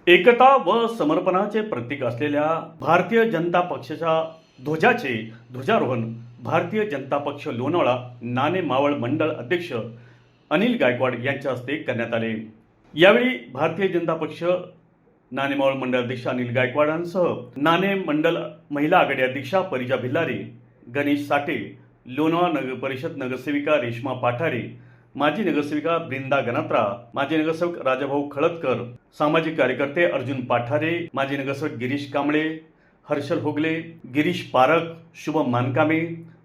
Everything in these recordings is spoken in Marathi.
एकता व समर्पणाचे प्रतीक असलेल्या भारतीय जनता पक्षाच्या ध्वजाचे ध्वजारोहण भारतीय जनता पक्ष लोणावळा नाणे मावळ मंडळ अध्यक्ष अनिल गायकवाड यांच्या हस्ते करण्यात आले। यावेळी भारतीय जनता पक्ष नाणे मावळ मंडळ अध्यक्ष अनिल गायकवाडांसह नाणे मंडळ महिला आघाडी अध्यक्षा परिजा भिल्लारे, गणेश साठे, लोणावळा नगर परिषद नगरसेविका रेश्मा पाठारे, माजी नगरसेविका ब्रिंदा गणात्रा, माजी नगरसेवक राजाभाऊ खळदकर, सामाजिक कार्यकर्ते अर्जुन पाठारे, माजी नगरसेवक गिरीश कांबळे, हर्षल होगले, गिरीश पारख, शुभम मानकामे,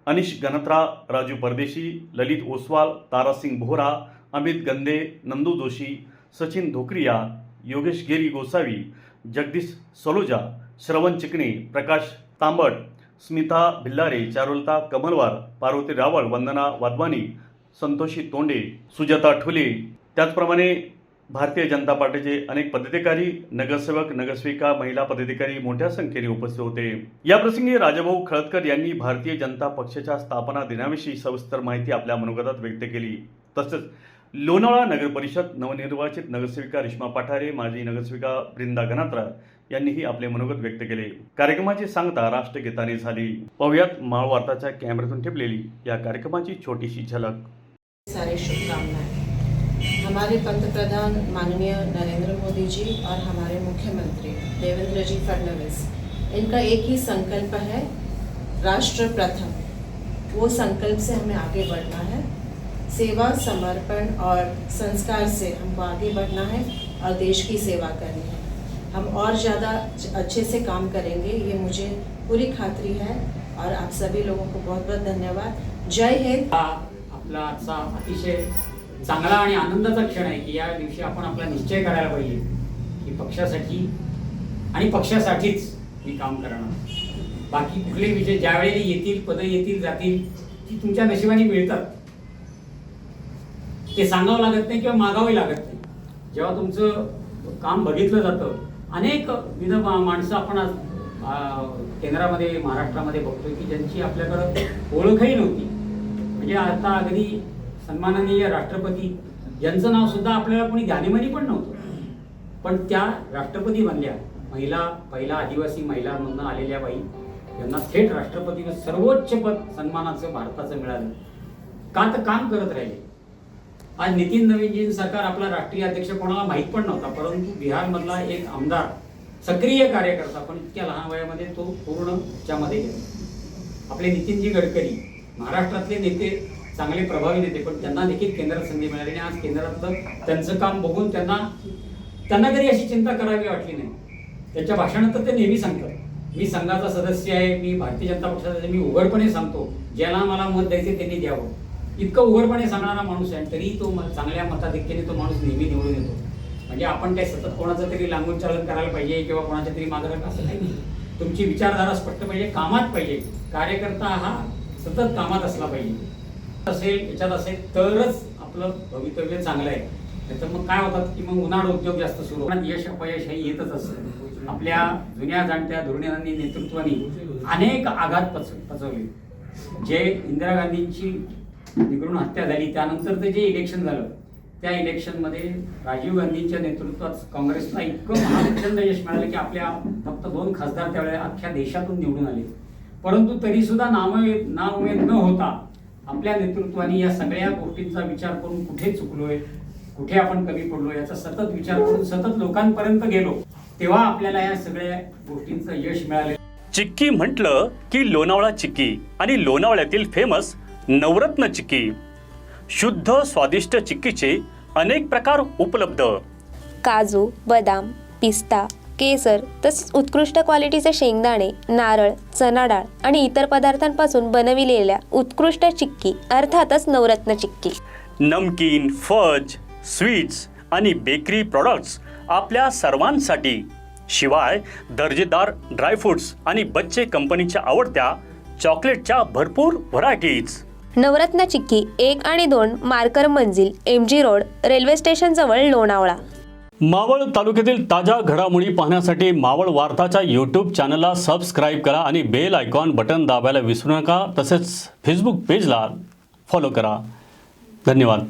अनिश गणात्रा, राजू परदेशी, ललित ओसवाल, तारासिंग बोहरा, अमित गंदे, नंदू जोशी, सचिन धोकरिया, योगेश गिरी गोसावी, जगदीश सलोजा, श्रवण चिकणे, प्रकाश तांबट, स्मिता भिल्लारे, चारुलता कमलवार, पार्वती रावळ, वंदना वाधवानी, संतोषी तोंडे, सुजाता ठुले, त्याचप्रमाणे भारतीय जनता पार्टीचे अनेक पदाधिकारी, नगरसेवक, नगरसेविका, महिला पदाधिकारी मोठ्या संख्येने उपस्थित होते। या प्रसंगी राजाभाऊ खळदकर यांनी भारतीय जनता पक्षाच्या स्थापना दिनाविषयी सविस्तर माहिती आपल्या मनोगतात व्यक्त केली। तसेच लोणावळा नगर परिषद नवनिर्वाचित नगरसेविका रेश्मा पाठारे, माजी नगरसेविका ब्रिंदा गणात्रा यांनीही आपले मनोगत व्यक्त केले। कार्यक्रमाची सांगता राष्ट्रगीताने झाली। पाहुयात मावळ वार्ताच्या कॅमेऱ्यातून टिपलेली या कार्यक्रमाची छोटीशी झलक। सारे शुभकामनाएं। हमारे पंतप्रधान माननीय नरेंद्र मोदी जी और हमारे मुख्यमंत्री देवेंद्र जी फडणवीस, इनका एक ही संकल्प है, राष्ट्र प्रथम। वो संकल्प से हमें आगे बढ़ना है। सेवा, समर्पण और संस्कार से हमको आगे बढ़ना है और देश की सेवा करनी है। हम और ज़्यादा अच्छे से काम करेंगे, ये मुझे पूरी खात्री है। और आप सभी लोगों को बहुत बहुत धन्यवाद। जय हिंद। आपला आजचा अतिशय चांगला आणि आनंदाचा क्षण आहे की या दिवशी आपण आपला निश्चय करायला पाहिजे की पक्षासाठी आणि पक्षासाठीच मी काम करणार। बाकी कुठले विषय ज्यावेळी येतील, पद येतील, जातील, ती तुमच्या नशिबाने मिळतात, ते सांगावं लागत नाही किंवा मागावे लागत नाही। जेव्हा तुमचं काम बघितलं जातं, अनेक माणसं आपण केंद्रामध्ये, महाराष्ट्रामध्ये बघतोय की ज्यांची आपल्याकडे ओळखही नव्हती। म्हणजे आता अगदी सन्माननीय राष्ट्रपती यांचं नाव सुद्धा आपल्याला कोणी ध्यानीमनी पण नव्हतं, पण त्या राष्ट्रपती बनल्या। पहिला आदिवासी महिलांमधून आलेल्या बाई यांना थेट राष्ट्रपती सर्वोच्च पद सन्मानाचं भारताचं मिळालं। का तर काम करत राहिले। आज नितीन नवीनजी सरकार आपला राष्ट्रीय अध्यक्ष कोणाला माहीत पण नव्हता, परंतु बिहारमधला एक आमदार सक्रिय कार्यकर्ता, पण इतक्या लहान वयामध्ये तो पूर्ण च्यामध्ये गेला। आपले नितीनजी गडकरी महाराष्ट्रातले नेते, चांगले प्रभावी नेते, पण त्यांना देखील केंद्रात संधी मिळाली आणि आज केंद्रातलं त्यांचं काम बघून त्यांना कधी अशी चिंता करावी वाटली नाही। त्यांच्या भाषणात ते नेहमी सांगतात, मी संघाचा सदस्य आहे, मी भारतीय जनता पक्षाचा, मी उघडपणे सांगतो, ज्याला मला मत द्यायचे त्यांनी द्यावं, इतकं उघडपणे सांगणारा माणूस आहे। तरी तो चांगल्या मताधिक्याने तो माणूस नेहमी निवडून येतो। म्हणजे आपण काय सतत कोणाचं तरी लांबून चालन करायला पाहिजे किंवा कोणाच्या तरी मागे असं काही नाही। तुमची विचारधारा स्पष्ट पाहिजे, कामात पाहिजे। कार्यकर्ता हा सतत कामात असला पाहिजे, याच्यात असेल तरच आपलं भवितव्य चांगलं आहे। नाहीतर मग काय होतात की मग उन्हाळ उद्योग जास्त सुरू होतात, यश अपयश हे येतच असतं। आपल्या जुन्या जाणत्या धोरणांनी, नेतृत्वानी अनेक आघात पचवले। जे इंदिरा गांधींची निगडून हत्या झाली, त्यानंतर ते जे इलेक्शन झालं, त्या इलेक्शनमध्ये राजीव गांधींच्या नेतृत्वात काँग्रेसला इतकं महाप्रचंड यश मिळालं की आपल्या फक्त 2 खासदार त्यावेळेला अख्ख्या देशातून निवडून आले। परंतु तरी सुद्धा नाउमेद न होता आपल्या नेतृत्वाने या सगळ्या गोष्टींचा विचार करून कुठे चुकलोय, कुठे आपण कमी पडलो याचा सतत विचार करून सतत लोकांपर्यंत गेलो, तेव्हा आपल्याला या सगळ्या गोष्टींचं यश मिळाले। चिक्की म्हटलं की लोणावळा चिक्की आणि लोणावळ्यातील फेमस नवरत्न चिक्की। शुद्ध स्वादिष्ट चिक्कीचे अनेक प्रकार उपलब्ध। काजू, बदाम, पिस्ता, केसर, तसेच उत्कृष्ट क्वालिटीचे शेंगदाणे, नारळ, चणा डाळ आणि इतर पदार्थांपासून बनविलेल्या उत्कृष्ट चिक्की, अर्थातच नवरत्न चिक्की। नमकीन, फज, स्वीट्स आणि बेकरी प्रॉडक्ट्स आपल्या सर्वांसाठी। शिवाय दर्जेदार ड्रायफ्रुट्स आणि बच्चे कंपनीच्या आवडत्या चॉकलेटच्या भरपूर व्हरायटीज। नवरत्न चिक्की 1 आणि 2 मार्कर मंजिल, MG रोड, रेल्वे स्टेशन जवळ, लोणावळा। मावळ तालुक्यातील ताज्या घडामोडी पाहण्यासाठी मावळ वार्ताच्या यूट्यूब चॅनलला सबस्क्राईब करा आणि बेल आयकॉन बटन दाबायला विसरू नका। तसेच फेसबुक पेजला फॉलो करा। धन्यवाद।